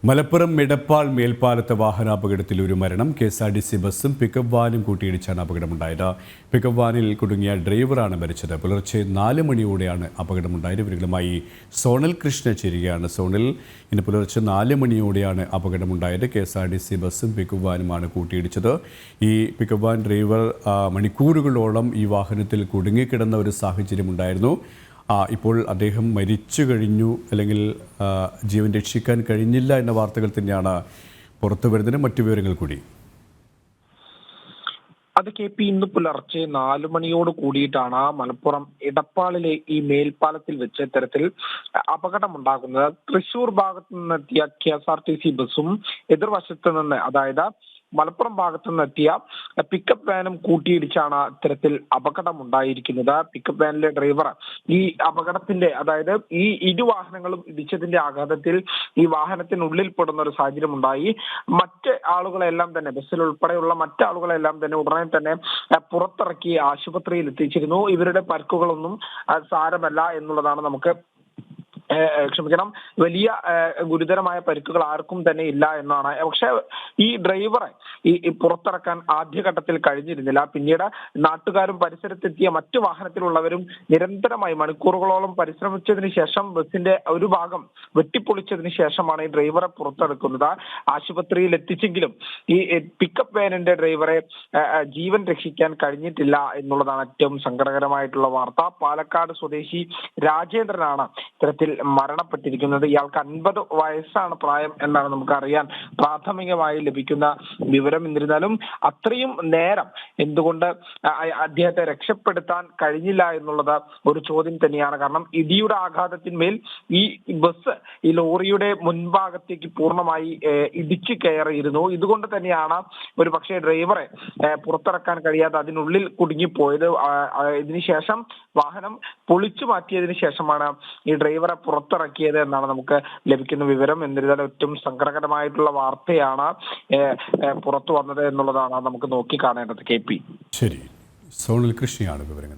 മലപ്പുറം മിടപ്പാൾ മേൽപ്പാലത്തെ വാഹനാപകടത്തിൽ ഒരു മരണം. KSRTC ബസ്സും പിക്കപ്പ് വാനും കൂട്ടിയിടിച്ചാണ് അപകടമുണ്ടായത്. പിക്കപ്പ് വാനിൽ കുടുങ്ങിയ ഡ്രൈവറാണ് മരിച്ചത്. പുലർച്ചെ 4 മണിയോടെയാണ് അപകടമുണ്ടായത്. ഇവരുമായി സോണൽ കൃഷ്ണ ചേരുകയാണ്. സോണൽ, ഇന്ന് പുലർച്ചെ 4 മണിയോടെയാണ് അപകടമുണ്ടായത്. KSRTC ബസ്സും പിക്കപ്പ് വാനുമാണ് കൂട്ടിയിടിച്ചത്. ഈ പിക്കപ്പ് വാൻ ഡ്രൈവർ മണിക്കൂറുകളോളം ഈ വാഹനത്തിൽ കുടുങ്ങിക്കിടന്ന ഒരു സാഹചര്യമുണ്ടായിരുന്നു. ഇപ്പോൾ അദ്ദേഹം മരിച്ചു കഴിഞ്ഞു, അല്ലെങ്കിൽ ജീവൻ രക്ഷിക്കാൻ കഴിഞ്ഞില്ല എന്ന വാർത്തകൾ തന്നെയാണ് പുറത്തു വരുന്നതിന് മറ്റു വിവരങ്ങൾ കൂടി. അത് KP, ഇന്ന് പുലർച്ചെ 4 മണിയോട് കൂടിയിട്ടാണ് മലപ്പുറം ഇടപ്പാളിലെ ഈ മേൽപ്പാലത്തിൽ വെച്ച് ഇത്തരത്തിൽ അപകടമുണ്ടാകുന്നത്. തൃശൂർ ഭാഗത്തു നിന്നെത്തിയ KSRTC ബസ്സും എതിർവശത്ത് നിന്ന്, അതായത് മലപ്പുറം ഭാഗത്തു നിന്നെത്തിയ പിക്കപ്പ് വാനും കൂട്ടിയിടിച്ചാണ് ഇത്തരത്തിൽ അപകടമുണ്ടായിരിക്കുന്നത്. പിക്കപ്പ് വാനിലെ ഡ്രൈവർ ഈ അപകടത്തിന്റെ, അതായത് ഈ ഇരുവാഹനങ്ങളും ഇടിച്ചതിന്റെ ആഘാതത്തിൽ ഈ വാഹനത്തിനുള്ളിൽ പെടുന്ന ഒരു സാഹചര്യം ഉണ്ടായി. മറ്റ് ആളുകളെല്ലാം തന്നെ, ബസ്സിൽ ഉൾപ്പെടെയുള്ള മറ്റ് ആളുകളെല്ലാം തന്നെ ഉടനെ തന്നെ പുറത്തിറക്കി ആശുപത്രിയിൽ എത്തിച്ചിരുന്നു. ഇവരുടെ പരിക്കുകളൊന്നും സാരമല്ല എന്നുള്ളതാണ് നമുക്ക് വലിയ ഗുരുതരമായ പരിക്കുകൾ ആർക്കും തന്നെ ഇല്ല എന്നാണ്. പക്ഷെ ഈ ഡ്രൈവറെ ഈ പുറത്തിറക്കാൻ ആദ്യഘട്ടത്തിൽ കഴിഞ്ഞിരുന്നില്ല. പിന്നീട് നാട്ടുകാരും പരിസരത്തെത്തിയ മറ്റു വാഹനത്തിലുള്ളവരും നിരന്തരമായി മണിക്കൂറുകളോളം പരിശ്രമിച്ചതിന് ശേഷം ബസിന്റെ ഒരു ഭാഗം വെട്ടിപ്പൊളിച്ചതിന് ശേഷമാണ് ഈ ഡ്രൈവറെ പുറത്തെടുക്കുന്നത്. ആശുപത്രിയിൽ എത്തിച്ചെങ്കിലും ഈ പിക്കപ്പ് വാനിന്റെ ഡ്രൈവറെ ജീവൻ രക്ഷിക്കാൻ കഴിഞ്ഞിട്ടില്ല എന്നുള്ളതാണ് ഏറ്റവും സങ്കടകരമായിട്ടുള്ള വാർത്ത. പാലക്കാട് സ്വദേശി രാജേന്ദ്രനാണ് ഇത്തരത്തിൽ മരണപ്പെട്ടിരിക്കുന്നത്. ഇയാൾക്ക് 50 വയസ്സാണ് പ്രായം എന്നാണ് നമുക്ക് അറിയാൻ പ്രാഥമികമായി ലഭിക്കുന്ന വിവരം. എന്നിരുന്നാലും അത്രയും നേരം എന്തുകൊണ്ട് അദ്ദേഹത്തെ രക്ഷപ്പെടുത്താൻ കഴിഞ്ഞില്ല എന്നുള്ളത് ഒരു ചോദ്യം തന്നെയാണ്. കാരണം ഇടിയുടെ ആഘാതത്തിന്മേൽ ഈ ബസ് ഈ ലോറിയുടെ മുൻഭാഗത്തേക്ക് പൂർണ്ണമായി ഇടിച്ചു കയറിയിരുന്നു. ഇതുകൊണ്ട് തന്നെയാണ് ഒരു പക്ഷേ ഡ്രൈവറെ പുറത്തിറക്കാൻ കഴിയാതെ അതിനുള്ളിൽ കുടുങ്ങിപ്പോയത്. ഇതിനുശേഷം വാഹനം പൊളിച്ചു മാറ്റിയതിനു ശേഷമാണ് ഈ ഡ്രൈവറെ പുറത്തിറക്കിയത് എന്നാണ് നമുക്ക് ലഭിക്കുന്ന വിവരം. എന്നിരുന്നാലും ഏറ്റവും സങ്കടകരമായിട്ടുള്ള വാർത്തയാണ് പുറത്തു വന്നത് എന്നുള്ളതാണ് നമുക്ക് നോക്കി കാണേണ്ടത്. KP, ശരി. സോണൽ കൃഷിയാണ് വിവരങ്ങൾ.